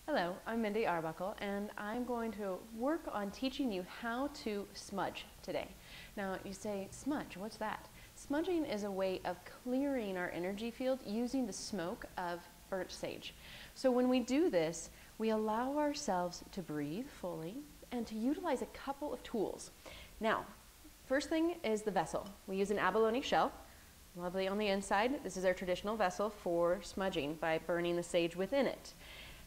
Hello, I'm Mindy Arbuckle, and I'm going to work on teaching you how to smudge today. Now, you say, smudge, what's that? Smudging is a way of clearing our energy field using the smoke of burnt sage. So when we do this, we allow ourselves to breathe fully and to utilize a couple of tools. Now, first thing is the vessel. We use an abalone shell, lovely on the inside. This is our traditional vessel for smudging by burning the sage within it.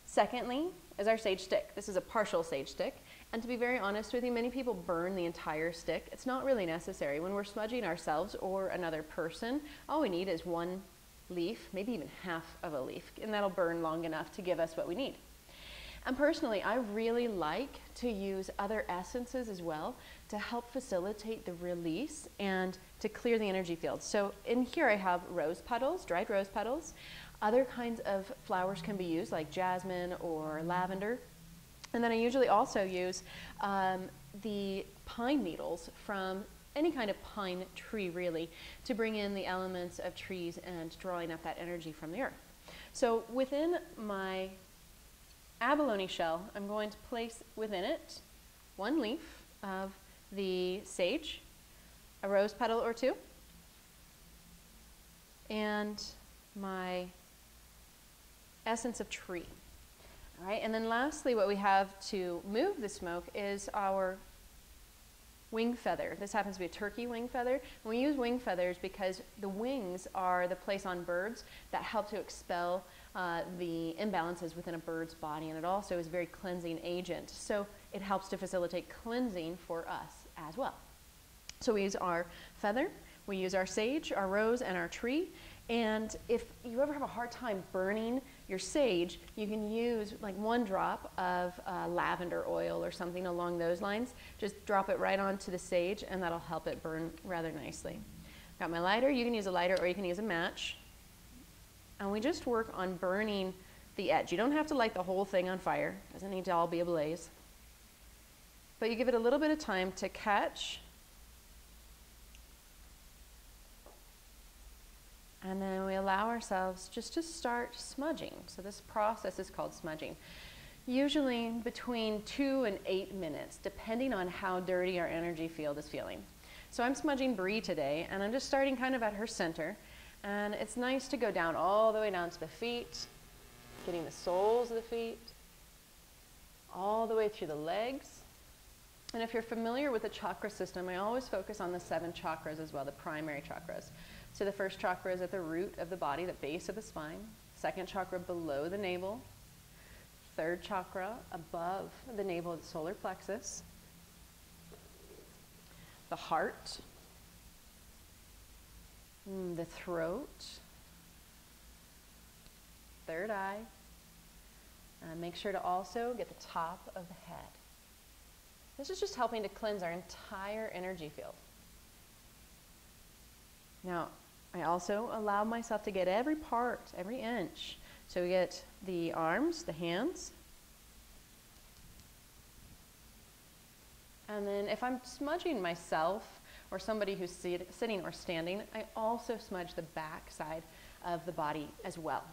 Secondly is our sage stick. This is a partial sage stick. And to be very honest with you, many people burn the entire stick. It's not really necessary. When we're smudging ourselves or another person, all we need is one leaf, maybe even half of a leaf, and that'll burn long enough to give us what we need. And personally, I really like to use other essences as well to help facilitate the release and to clear the energy field. So in here I have rose petals, dried rose petals. Other kinds of flowers can be used like jasmine or lavender. And then I usually also use the pine needles from any kind of pine tree really to bring in the elements of trees and drawing up that energy from the earth. So within my abalone shell, I'm going to place within it one leaf of the sage, a rose petal or two, and my essence of tree. All right, and then lastly, what we have to move the smoke is our wing feather. This happens to be a turkey wing feather. And we use wing feathers because the wings are the place on birds that help to expel the imbalances within a bird's body, and it also is a very cleansing agent. So it helps to facilitate cleansing for us as well. So we use our feather, we use our sage, our rose, and our tree. And if you ever have a hard time burning your sage, you can use like one drop of lavender oil or something along those lines. Just drop it right onto the sage and that'll help it burn rather nicely. Got my lighter. You can use a lighter or you can use a match. And we just work on burning the edge. You don't have to light the whole thing on fire. It doesn't need to all be ablaze. But you give it a little bit of time to catch. And then we allow ourselves just to start smudging. So this process is called smudging. Usually between 2 and 8 minutes, depending on how dirty our energy field is feeling. So I'm smudging Bree today, and I'm just starting kind of at her center. And it's nice to go down all the way down to the feet, getting the soles of the feet, all the way through the legs. And if you're familiar with the chakra system, I always focus on the 7 chakras as well, the primary chakras. So the first chakra is at the root of the body, the base of the spine. Second chakra below the navel. Third chakra above the navel of the solar plexus. The heart. The throat. Third eye. Make sure to also get the top of the head. This is just helping to cleanse our entire energy field. Now, I also allow myself to get every part, every inch. So we get the arms, the hands. And then if I'm smudging myself or somebody who's sitting or standing, I also smudge the back side of the body as well.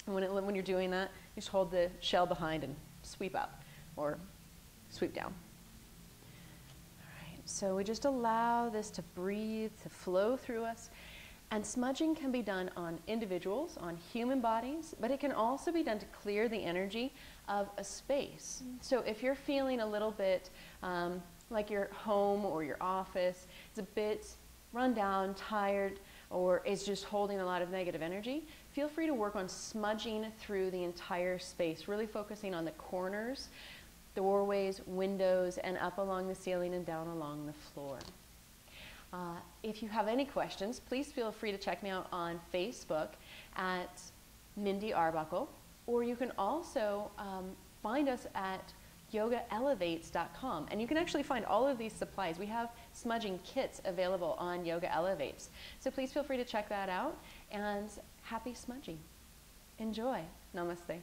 And when you're doing that, you just hold the shell behind and sweep up or sweep down. All right, so we just allow this to breathe, to flow through us. And smudging can be done on individuals, on human bodies, but it can also be done to clear the energy of a space. So if you're feeling a little bit like your home or your office is a bit run down, tired, or is just holding a lot of negative energy, feel free to work on smudging through the entire space, really focusing on the corners, doorways, windows, and up along the ceiling and down along the floor. If you have any questions, please feel free to check me out on Facebook at Mindy Arbuckle, or you can also find us at yogaelevates.com, and you can actually find all of these supplies. We have smudging kits available on Yoga Elevates, so please feel free to check that out, and happy smudging. Enjoy. Namaste.